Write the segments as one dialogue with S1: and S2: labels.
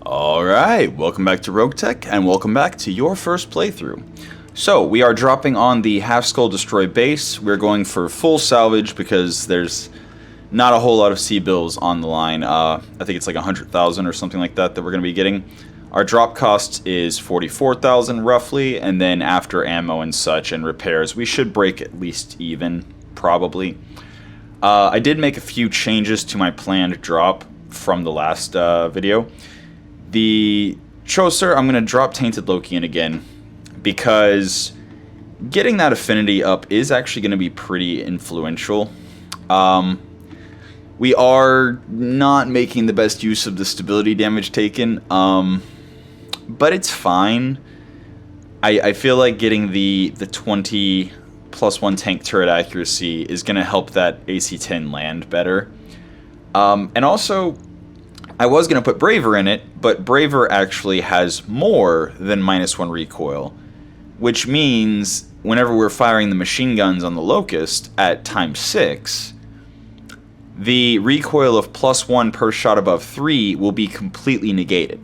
S1: Alright, welcome back to Roguetech, and welcome back to your first playthrough. So, we are dropping on the Half Skull Destroy base. We're going for full salvage because there's not a whole lot of C-bills on the line. I think it's like 100,000 or something like that we're going to be getting. Our drop cost is 44,000 roughly, and then after ammo and such and repairs, we should break at least even, probably. I did make a few changes to my planned drop from the last video. The Choser, I'm going to drop Tainted Loki in again, because getting that affinity up is actually going to be pretty influential. We are not making the best use of the stability damage taken, but it's fine. I feel like getting the 20 plus 1 tank turret accuracy is going to help that AC-10 land better. And also, I was going to put Braver in it, but Braver actually has more than -1 recoil, which means whenever we're firing the machine guns on the Locust at ×6, the recoil of +1 per shot above 3 will be completely negated.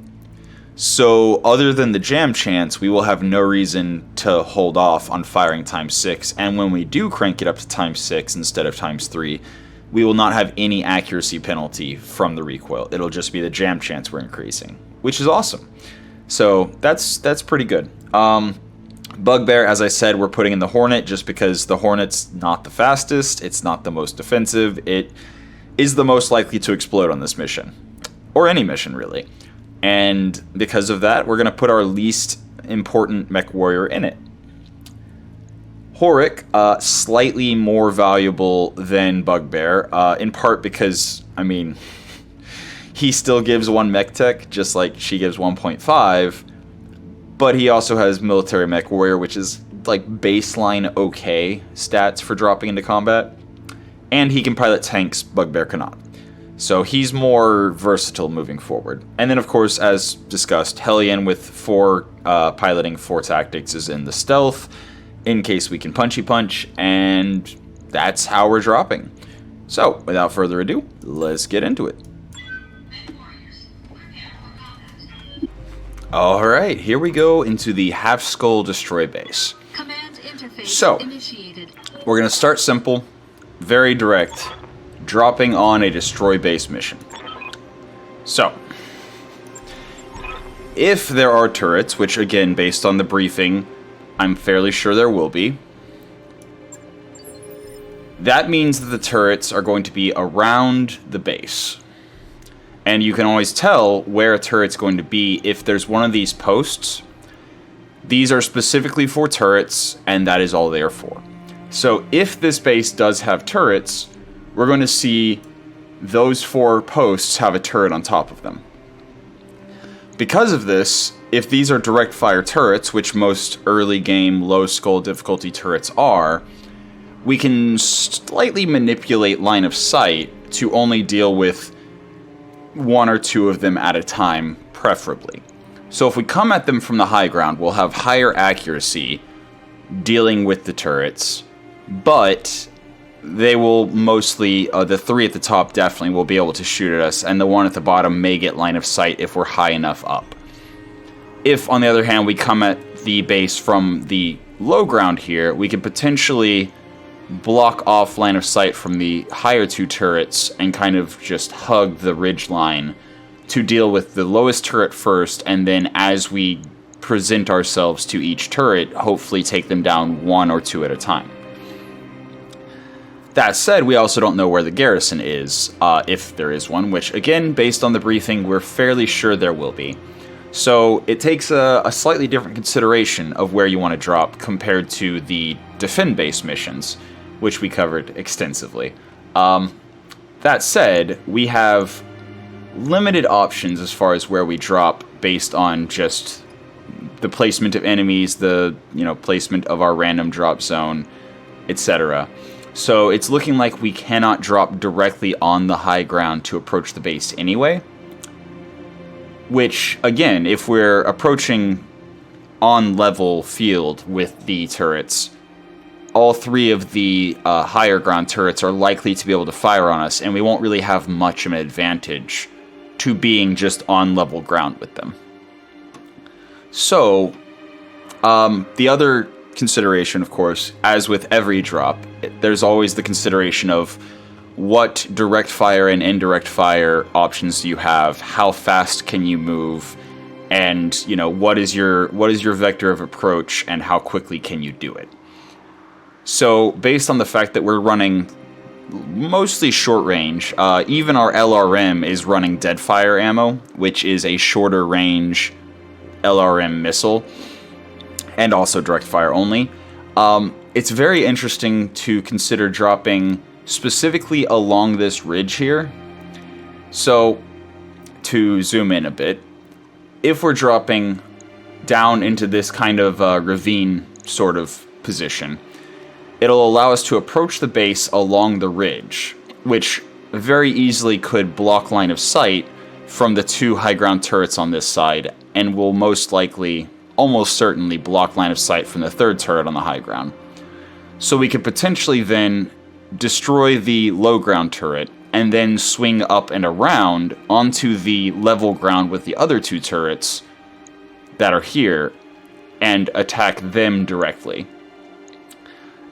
S1: So other than the jam chance, we will have no reason to hold off on firing ×6, and when we do crank it up to ×6 instead of ×3, we will not have any accuracy penalty from the recoil. It'll just be the jam chance we're increasing, which is awesome. So that's pretty good. Bugbear, as I said, we're putting in the Hornet just because the Hornet's not the fastest, it's not the most defensive, it is the most likely to explode on this mission. Or any mission, really. And because of that, we're going to put our least important Mechwarrior in it. Horik, slightly more valuable than Bugbear, in part because, I mean, he still gives 1 mech tech, just like she gives 1.5, but he also has military Mechwarrior, which is like baseline okay stats for dropping into combat, and he can pilot tanks Bugbear cannot. So he's more versatile moving forward. And then, of course, as discussed, Hellion with 4 piloting, 4 tactics is in the stealth, in case we can punchy punch, and that's how we're dropping. So, without further ado, let's get into it. Alright, here we go into the Half Skull Destroy base. So, we're going to start simple, very direct, dropping on a Destroy base mission. So, if there are turrets, which again, based on the briefing, I'm fairly sure there will be, that means that the turrets are going to be around the base. And you can always tell where a turret's going to be if there's one of these posts. These are specifically for turrets, and that is all they are for. So if this base does have turrets, we're going to see those 4 posts have a turret on top of them. Because of this, if these are direct fire turrets, which most early game low skull difficulty turrets are, we can slightly manipulate line of sight to only deal with 1 or 2 of them at a time, preferably. So if we come at them from the high ground, we'll have higher accuracy dealing with the turrets, but they will mostly, the 3 at the top definitely will be able to shoot at us, and the 1 at the bottom may get line of sight if we're high enough up. If, on the other hand, we come at the base from the low ground here, we can potentially block off line of sight from the higher 2 turrets and kind of just hug the ridge line to deal with the lowest turret first, and then as we present ourselves to each turret, hopefully take them down 1 or 2 at a time. That said, we also don't know where the garrison is, if there is one, which, again, based on the briefing, we're fairly sure there will be. So it takes a slightly different consideration of where you want to drop compared to the defend-based missions, which we covered extensively. That said, we have limited options as far as where we drop based on just the placement of enemies, the placement of our random drop zone, etc. So it's looking like we cannot drop directly on the high ground to approach the base anyway. Which, again, if we're approaching on level field with the turrets, all 3 of the higher ground turrets are likely to be able to fire on us, and we won't really have much of an advantage to being just on level ground with them. So, the other consideration, of course, as with every drop, there's always the consideration of what direct fire and indirect fire options do you have, how fast can you move, and, you know, what is your vector of approach, and how quickly can you do it. So, based on the fact that we're running mostly short range, even our LRM is running dead fire ammo, which is a shorter range LRM missile, and also direct fire only. It's very interesting to consider dropping specifically along this ridge here. So, to zoom in a bit, if we're dropping down into this kind of ravine sort of position, it'll allow us to approach the base along the ridge, which very easily could block line of sight from the 2 high ground turrets on this side, and will most likely, almost certainly, block line of sight from the 3rd turret on the high ground. So we could potentially then destroy the low ground turret, and then swing up and around onto the level ground with the other 2 turrets that are here, and attack them directly.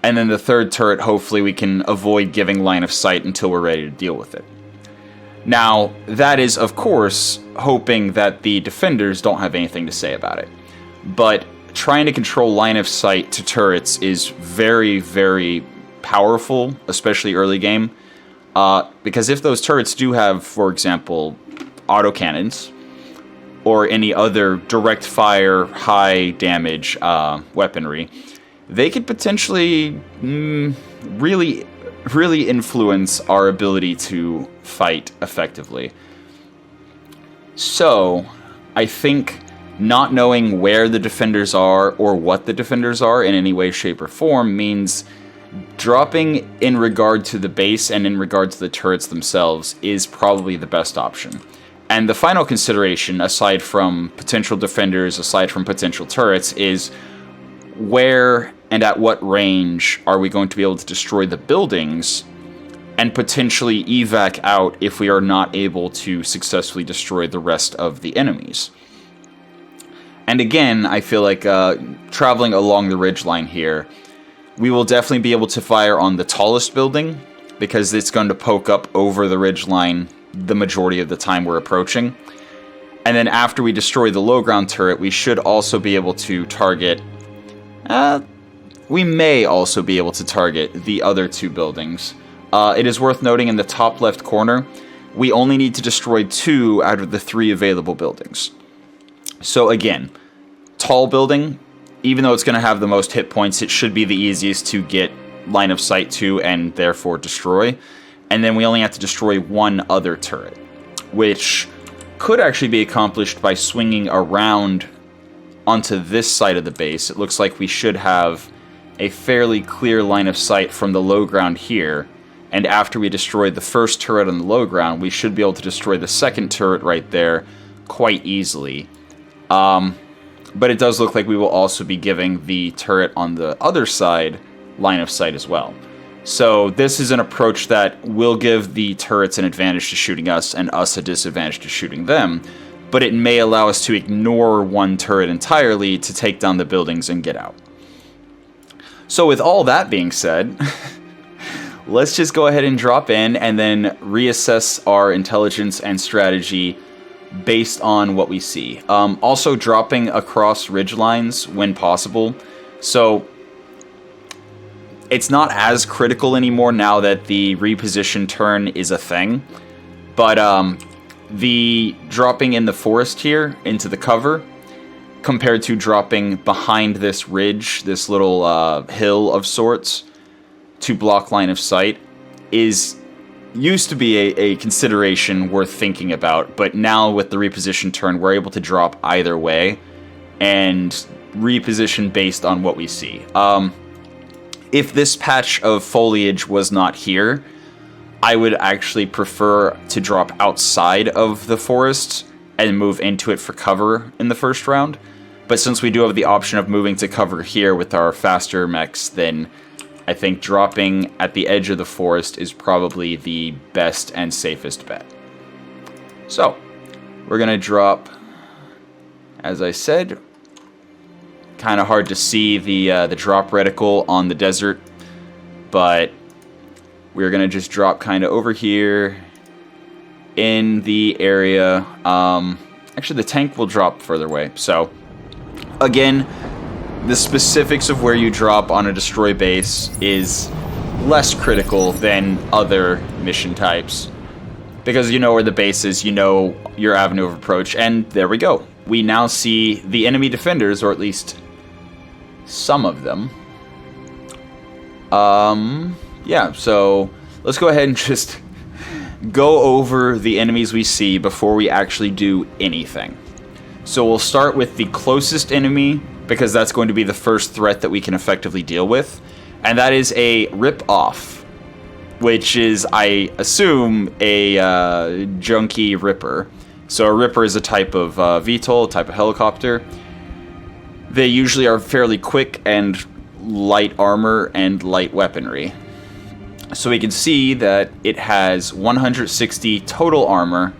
S1: And then the 3rd turret, hopefully we can avoid giving line of sight until we're ready to deal with it. Now, that is, of course, hoping that the defenders don't have anything to say about it. But trying to control line of sight to turrets is very, very powerful, especially early game. Because if those turrets do have, for example, autocannons, or any other direct fire, high damage weaponry, they could potentially really influence our ability to fight effectively. So, I think not knowing where the defenders are or what the defenders are in any way, shape, or form means dropping in regard to the base and in regard to the turrets themselves is probably the best option. And the final consideration, aside from potential defenders, aside from potential turrets, is where and at what range are we going to be able to destroy the buildings and potentially evac out if we are not able to successfully destroy the rest of the enemies. And again, I feel like traveling along the ridgeline here, we will definitely be able to fire on the tallest building, because it's going to poke up over the ridgeline the majority of the time we're approaching. And then after we destroy the low ground turret, we should also be able to target... we may also be able to target the other 2 buildings. It is worth noting in the top left corner, we only need to destroy 2 out of the 3 available buildings. So again, tall building, even though it's going to have the most hit points, it should be the easiest to get line of sight to and therefore destroy. And then we only have to destroy 1 other turret, which could actually be accomplished by swinging around onto this side of the base. It looks like we should have a fairly clear line of sight from the low ground here, and after we destroy the first turret on the low ground, we should be able to destroy the second turret right there quite easily. But it does look like we will also be giving the turret on the other side line of sight as well. So this is an approach that will give the turrets an advantage to shooting us and us a disadvantage to shooting them, but it may allow us to ignore 1 turret entirely to take down the buildings and get out. So with all that being said, let's just go ahead and drop in and then reassess our intelligence and strategy based on what we see. Also dropping across ridge lines when possible. So it's not as critical anymore now that the reposition turn is a thing. But the dropping in the forest here into the cover, compared to dropping behind this ridge, this little hill of sorts, to block line of sight, used to be a consideration worth thinking about, but now with the reposition turn, we're able to drop either way, and reposition based on what we see. If this patch of foliage was not here, I would actually prefer to drop outside of the forest and move into it for cover in the first round. But since we do have the option of moving to cover here with our faster mechs, then I think dropping at the edge of the forest is probably the best and safest bet. So, We're going to drop, as I said, kind of hard to see the drop reticle on the desert, but we're going to just drop kind of over here in the area. Actually, the tank will drop further away. So, again, the specifics of where you drop on a destroy base is less critical than other mission types, because you know where the base is, you know your avenue of approach, and there we go. We now see the enemy defenders, or at least some of them. Yeah, so let's go ahead and just go over the enemies we see before we actually do anything. So we'll start with the closest enemy, because that's going to be the first threat that we can effectively deal with, and that is a rip-off, which is, I assume, a junky ripper. So a ripper is a type of VTOL, a type of helicopter. They usually are fairly quick and light armor and light weaponry. So we can see that it has 160 total armor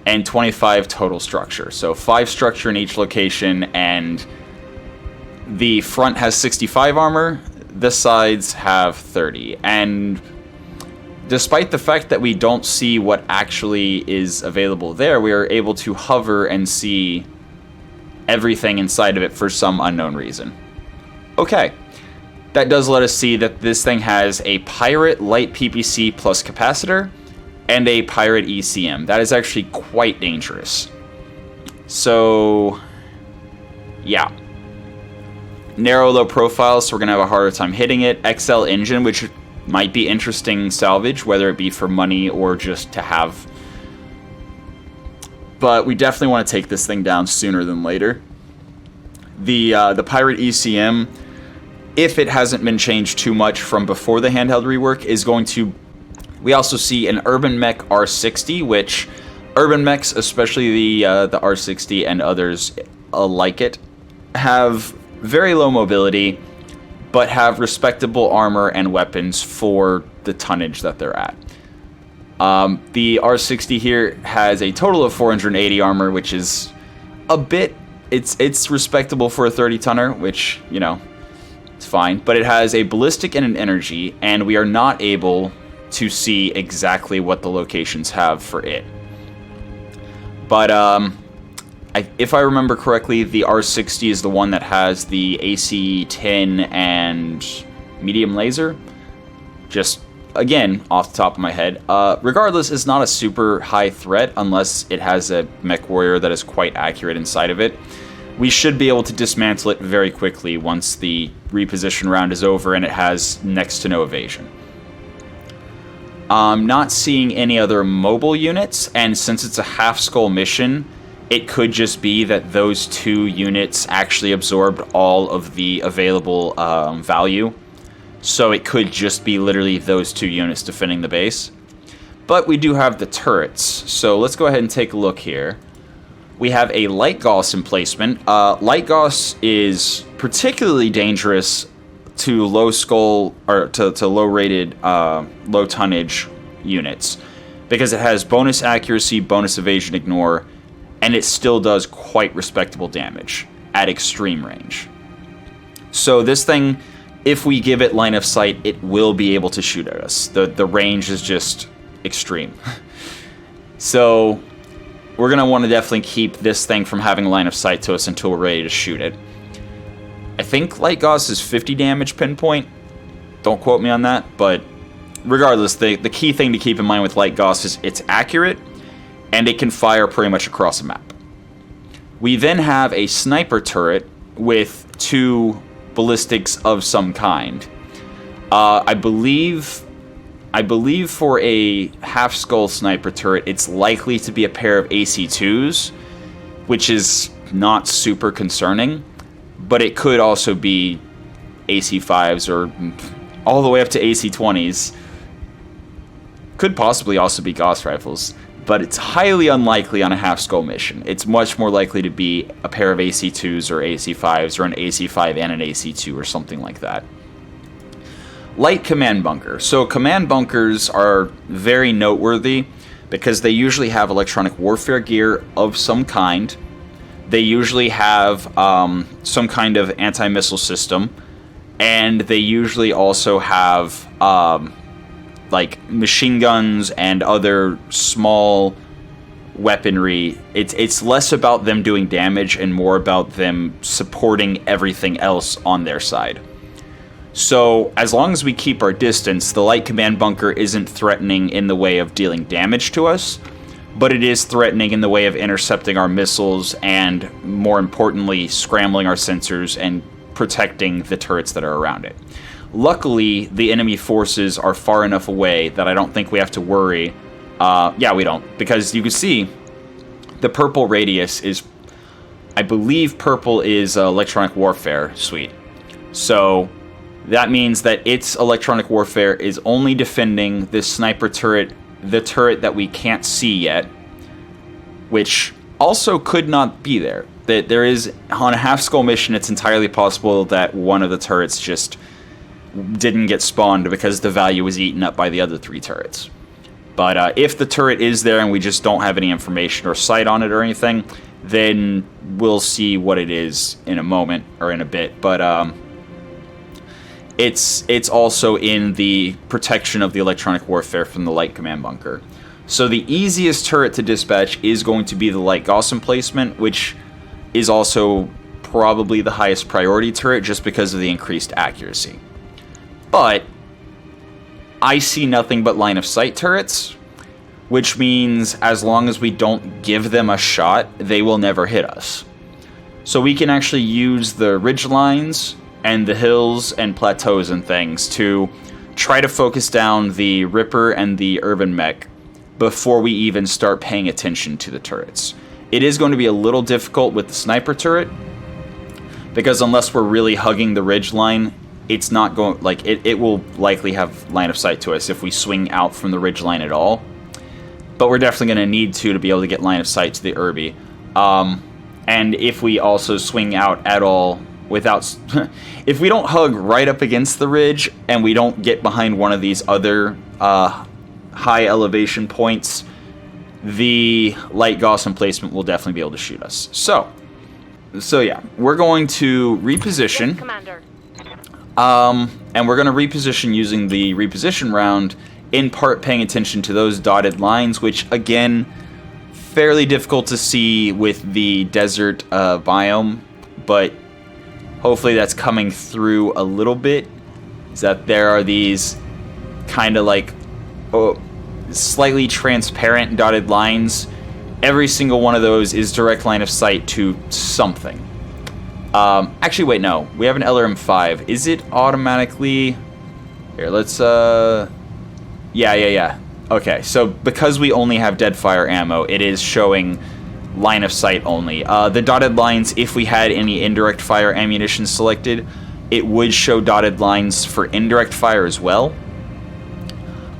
S1: and 25 total structure. So 5 structure in each location, and the front has 65 armor, the sides have 30. And despite the fact that we don't see what actually is available there, we are able to hover and see everything inside of it for some unknown reason. Okay, that does let us see that this thing has a Pirate Light PPC plus capacitor and a Pirate ECM. That is actually quite dangerous. So, yeah. Narrow low profile, so we're going to have a harder time hitting it. XL engine, which might be interesting salvage, whether it be for money or just to have. But we definitely want to take this thing down sooner than later. The Pirate ECM, if it hasn't been changed too much from before the handheld rework, is going to... We also see an Urban Mech R60, which Urban Mechs, especially the R60 and others like it, have very low mobility, but have respectable armor and weapons for the tonnage that they're at. The R60 here has a total of 480 armor, which is a bit... It's respectable for a 30-tonner, which, you know, it's fine. But it has a ballistic and an energy, and we are not able to see exactly what the locations have for it. But, if I remember correctly, the R60 is the one that has the AC-10 and medium laser. Just, again, off the top of my head. Regardless, it's not a super high threat unless it has a Mechwarrior that is quite accurate inside of it. We should be able to dismantle it very quickly once the reposition round is over and it has next to no evasion. I'm not seeing any other mobile units, and since it's a half-skull mission, it could just be that those 2 units actually absorbed all of the available value. So it could just be literally those 2 units defending the base. But we do have the turrets, so let's go ahead and take a look here. We have a Light Gauss emplacement. Light Gauss is particularly dangerous to low skull, or to low rated, low tonnage units, because it has bonus accuracy, bonus evasion ignore, and it still does quite respectable damage at extreme range. So this thing, if we give it line of sight, it will be able to shoot at us. The range is just extreme. So we're going to want to definitely keep this thing from having line of sight to us until we're ready to shoot it. I think Light Gauss is 50 damage pinpoint. Don't quote me on that, but regardless, the key thing to keep in mind with Light Gauss is it's accurate, and it can fire pretty much across the map. We then have a sniper turret with 2 ballistics of some kind. I believe for a half-skull sniper turret, it's likely to be a pair of AC-2s, which is not super concerning, but it could also be AC-5s or all the way up to AC-20s. Could possibly also be Gauss rifles, but it's highly unlikely on a half-skull mission. It's much more likely to be a pair of AC-2s or AC-5s or an AC-5 and an AC-2 or something like that. Light command bunker. So command bunkers are very noteworthy because they usually have electronic warfare gear of some kind. They usually have some kind of anti-missile system, and they usually also have like machine guns and other small weaponry. It's less about them doing damage and more about them supporting everything else on their side. So as long as we keep our distance, the light command bunker isn't threatening in the way of dealing damage to us, but it is threatening in the way of intercepting our missiles and, more importantly, scrambling our sensors and protecting the turrets that are around it. Luckily, the enemy forces are far enough away that I don't think we have to worry. Yeah, we don't. Because you can see the purple radius is... I believe purple is electronic warfare suite. So that means that its electronic warfare is only defending this sniper turret, the turret that we can't see yet, which also could not be there. That there is, on a half-skull mission, it's entirely possible that one of the turrets just didn't get spawned because the value was eaten up by the other 3 turrets. But if the turret is there and we just don't have any information or sight on it or anything, then we'll see what it is in a moment or in a bit. But it's also in the protection of the electronic warfare from the light command bunker. So the easiest turret to dispatch is going to be the light Gauss emplacement, which is also probably the highest priority turret just because of the increased accuracy. But I see nothing but line of sight turrets, which means as long as we don't give them a shot, they will never hit us. So we can actually use the ridge lines and the hills and plateaus and things to try to focus down the Ripper and the Urban Mech before we even start paying attention to the turrets. It is going to be a little difficult with the sniper turret, because unless we're really hugging the ridge line, it's not going, like, it will likely have line of sight to us if we swing out from the ridge line at all. But we're definitely going to need to be able to get line of sight to the Irby. And if we also swing out at all without... if we don't hug right up against the ridge and we don't get behind one of these other high elevation points, the light Gauss emplacement will definitely be able to shoot us. So yeah, we're going to reposition.
S2: Yes, Commander.
S1: And we're going to reposition using the reposition round, in part paying attention to those dotted lines, which, again, fairly difficult to see with the desert biome, but hopefully that's coming through a little bit, is that there are these kind of like slightly transparent dotted lines. Every single one of those is direct line of sight to something. Actually, wait, no. We have an LRM-5. Is it automatically... Here, let's, Yeah. Okay, so because we only have deadfire ammo, it is showing line of sight only. The dotted lines, if we had any indirect fire ammunition selected, it would show dotted lines for indirect fire as well.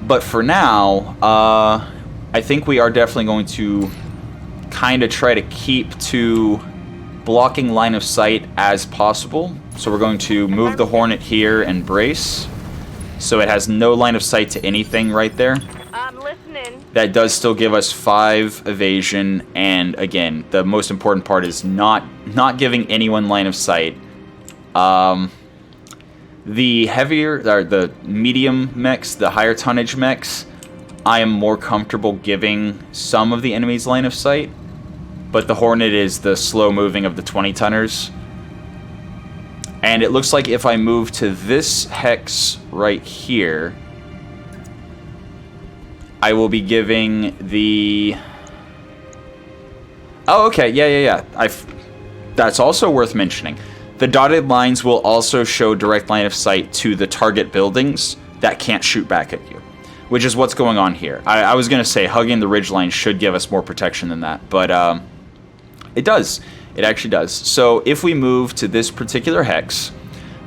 S1: But for now, I think we are definitely going to kind of try to keep to blocking line of sight as possible. So we're going to move the Hornet here and brace, so it has no line of sight to anything right there.
S2: I'm listening.
S1: That does still give us 5 evasion, and again, the most important part is not giving anyone line of sight. The heavier, or the medium mechs, the higher tonnage mechs, I am more comfortable giving some of the enemy's line of sight, but the Hornet is the slow moving of the 20-tonners. And it looks like if I move to this hex right here, I will be giving the... Oh, okay, yeah. That's also worth mentioning. The dotted lines will also show direct line of sight to the target buildings that can't shoot back at you, which is what's going on here. I was going to say hugging the ridgeline should give us more protection than that, but it does. It actually does. So if we move to this particular hex,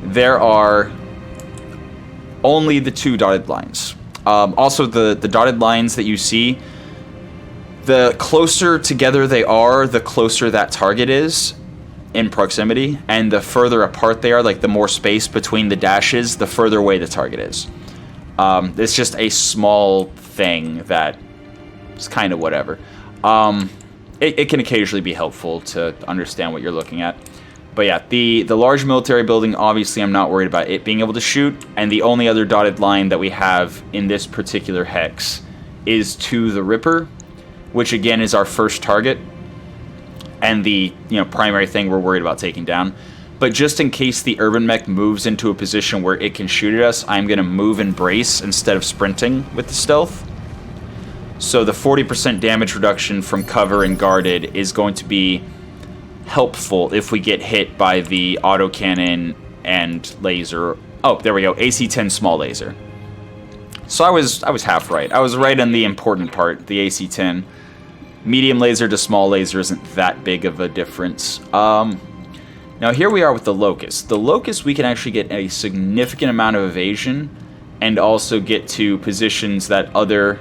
S1: there are only the 2 dotted lines. Also, the dotted lines that you see, the closer together they are, the closer that target is in proximity, and the further apart they are, like the more space between the dashes, the further away the target is. It's just a small thing that it's kind of whatever. It can occasionally be helpful to understand what you're looking at. But yeah, the large military building, obviously I'm not worried about it being able to shoot, and the only other dotted line that we have in this particular hex is to the Ripper, which again is our first target, and the primary thing we're worried about taking down. But just in case the urban mech moves into a position where it can shoot at us, I'm going to move and brace instead of sprinting with the stealth. So the 40% damage reduction from cover and guarded is going to be helpful if we get hit by the autocannon and laser. Oh, there we go. AC-10 small laser. So I was half right. I was right on the important part, the AC-10. Medium laser to small laser isn't that big of a difference. Now here we are with the Locust. The Locust, we can actually get a significant amount of evasion and also get to positions that other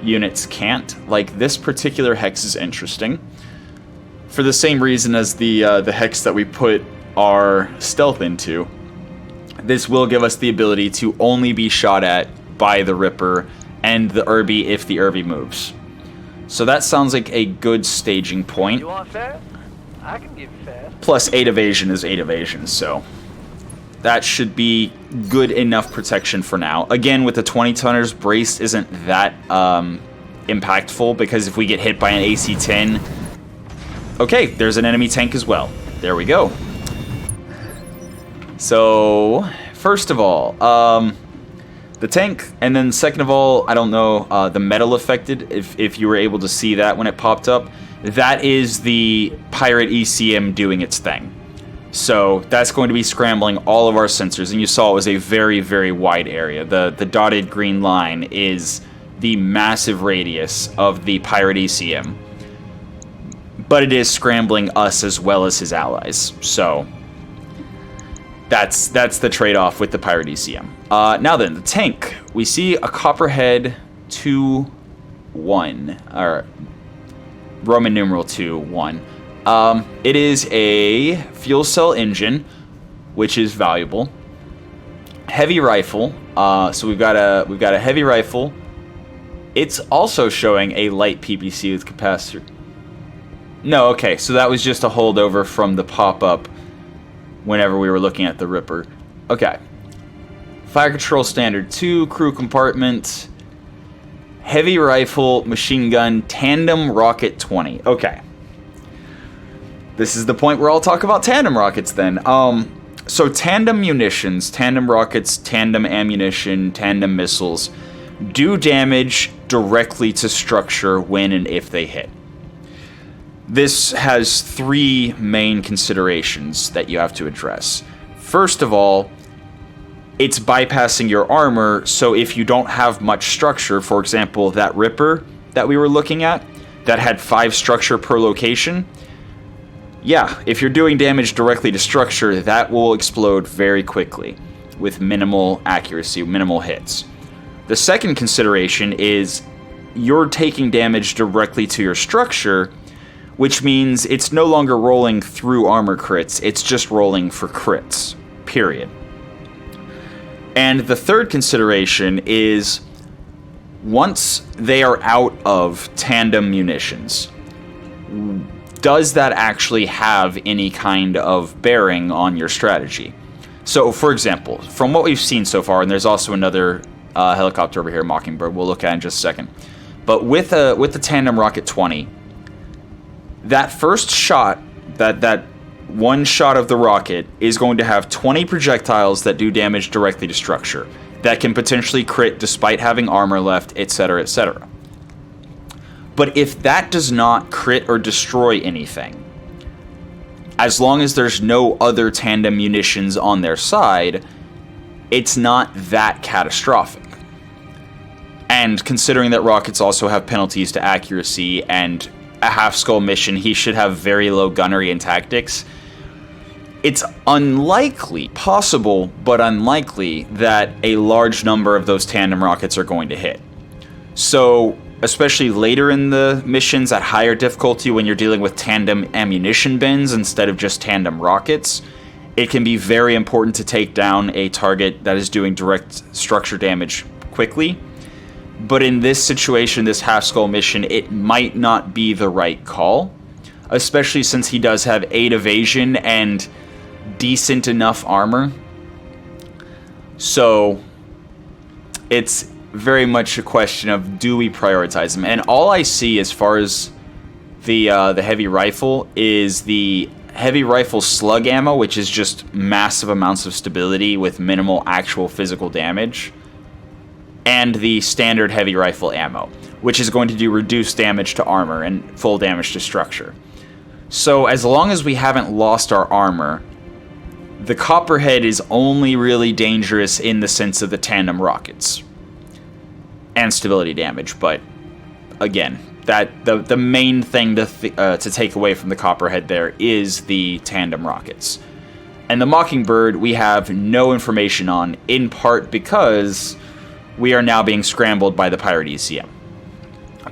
S1: units can't. Like this particular hex is interesting for the same reason as the hex that we put our stealth into. This will give us the ability to only be shot at by the Ripper and the Irby if the Irby moves. So that sounds like a good staging point.
S2: You want fast? I can give you fast.
S1: Plus 8 evasion is 8 evasion, so that should be good enough protection for now. Again, with the 20-tonners, brace isn't that impactful, because if we get hit by an AC-10... Okay, there's an enemy tank as well. There we go. So, first of all, the tank, and then second of all, I don't know, the metal affected, if you were able to see that when it popped up. That is the Pirate ECM doing its thing. So that's going to be scrambling all of our sensors, and you saw it was a very, very wide area. The dotted green line is the massive radius of the Pirate ECM. But it is scrambling us as well as his allies. So that's the trade-off with the Pirate ECM. Now then, the tank. We see a Copperhead 2-1, or Roman numeral 2-1. It is a fuel cell engine, which is valuable. Heavy rifle. So we've got a heavy rifle. It's also showing a light PPC with capacitor. No, okay, so that was just a holdover from the pop-up whenever we were looking at the Ripper. Okay. Fire control standard 2, crew compartment, heavy rifle, machine gun, tandem rocket 20. Okay. This is the point where I'll talk about tandem rockets then. So tandem munitions, tandem rockets, tandem ammunition, tandem missiles do damage directly to structure when and if they hit. This has 3 main considerations that you have to address. First of all, it's bypassing your armor, so if you don't have much structure, for example, that Ripper that we were looking at, that had 5 structure per location, yeah, if you're doing damage directly to structure, that will explode very quickly with minimal accuracy, minimal hits. The second consideration is you're taking damage directly to your structure, which means it's no longer rolling through armor crits, it's just rolling for crits, period. And the third consideration is once they are out of tandem munitions, does that actually have any kind of bearing on your strategy? So, for example, from what we've seen so far, and there's also another helicopter over here, Mockingbird, we'll look at in just a second. But with the tandem rocket 20, that first shot, that one shot of the rocket is going to have 20 projectiles that do damage directly to structure, that can potentially crit despite having armor left, etc., etc. But if that does not crit or destroy anything, as long as there's no other tandem munitions on their side, it's not that catastrophic. And considering that rockets also have penalties to accuracy and a half-skull mission, he should have very low gunnery and tactics, it's unlikely, possible, but unlikely, that a large number of those tandem rockets are going to hit. So, especially later in the missions at higher difficulty when you're dealing with tandem ammunition bins instead of just tandem rockets, it can be very important to take down a target that is doing direct structure damage quickly, But in this situation, this half-skull mission, it might not be the right call. Especially since he does have 8 evasion and decent enough armor. So, it's very much a question of, do we prioritize him? And all I see as far as the heavy rifle is the heavy rifle slug ammo, which is just massive amounts of stability with minimal actual physical damage. And the standard heavy rifle ammo, which is going to do reduced damage to armor and full damage to structure. So as long as we haven't lost our armor, the Copperhead is only really dangerous in the sense of the tandem rockets and stability damage. But again, that the main thing to take away from the Copperhead there is the tandem rockets. And the Mockingbird we have no information on, in part because we are now being scrambled by the Pirate ECM.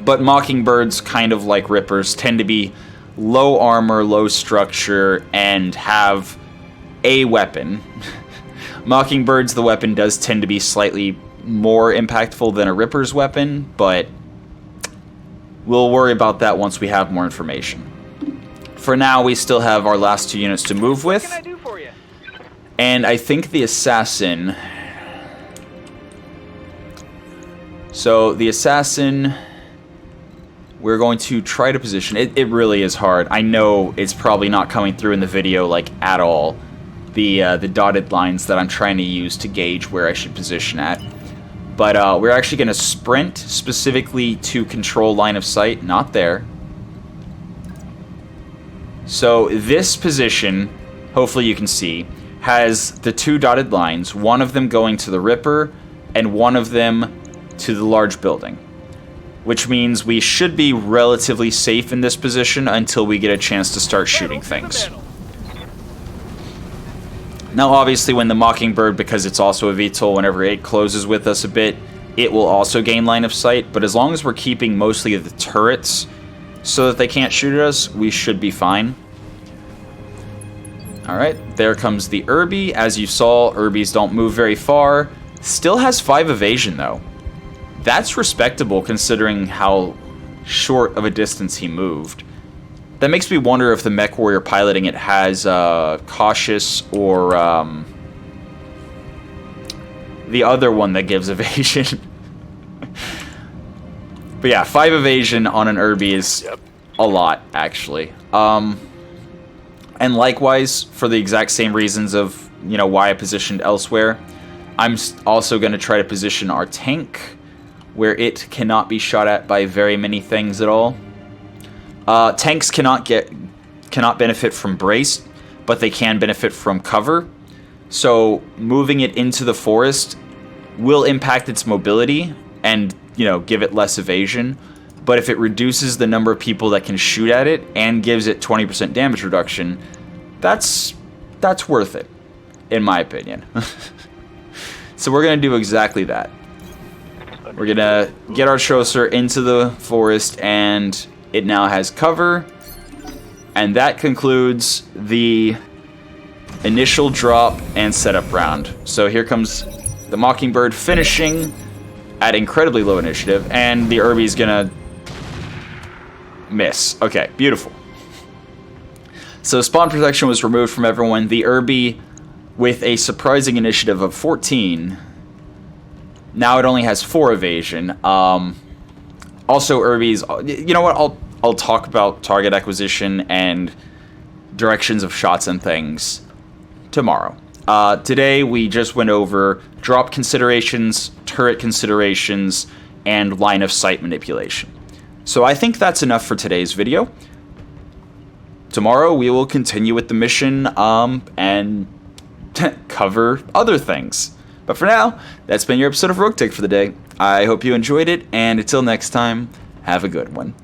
S1: But Mockingbirds, kind of like Rippers, tend to be low armor, low structure, and have a weapon. Mockingbird's the weapon does tend to be slightly more impactful than a Ripper's weapon, but we'll worry about that once we have more information. For now, we still have our last 2 units to move with.
S2: What can I do for you?
S1: And I think the Assassin... So, the Assassin... We're going to try to position... It really is hard. I know it's probably not coming through in the video, like, at all. The dotted lines that I'm trying to use to gauge where I should position at. But we're actually going to sprint specifically to control line of sight. Not there. So, this position, hopefully you can see, has the 2 dotted lines. One of them going to the Ripper, and one of them to the large building. Which means we should be relatively safe in this position until we get a chance to start shooting things. Now obviously when the Mockingbird, because it's also a VTOL, whenever it closes with us a bit, it will also gain line of sight, but as long as we're keeping mostly the turrets so that they can't shoot at us, we should be fine. Alright, there comes the Irby. As you saw, Irbies don't move very far. Still has 5 evasion though. That's respectable considering how short of a distance he moved. That makes me wonder if the Mechwarrior piloting it has cautious or the other one that gives evasion. But yeah, 5 evasion on an Irby is a lot, actually. And likewise, for the exact same reasons of, you know, why I positioned elsewhere, I'm also going to try to position our tank where it cannot be shot at by very many things at all. Tanks cannot benefit from brace, but they can benefit from cover. So moving it into the forest will impact its mobility and, you know, give it less evasion. But if it reduces the number of people that can shoot at it and gives it 20% damage reduction, that's worth it, in my opinion. So we're gonna do exactly that. We're gonna get our Trosser into the forest, and it now has cover. And that concludes the initial drop and setup round. So here comes the Mockingbird finishing at incredibly low initiative, and the Irby's gonna miss. Okay, beautiful. So spawn protection was removed from everyone. The Irby, with a surprising initiative of 14, now it only has 4 evasion. Also, Irby's... You know what? I'll talk about target acquisition and directions of shots and things tomorrow. Today, we just went over drop considerations, turret considerations, and line of sight manipulation. So I think that's enough for today's video. Tomorrow, we will continue with the mission and cover other things. But for now, that's been your episode of Roguetech for the day. I hope you enjoyed it, and until next time, have a good one.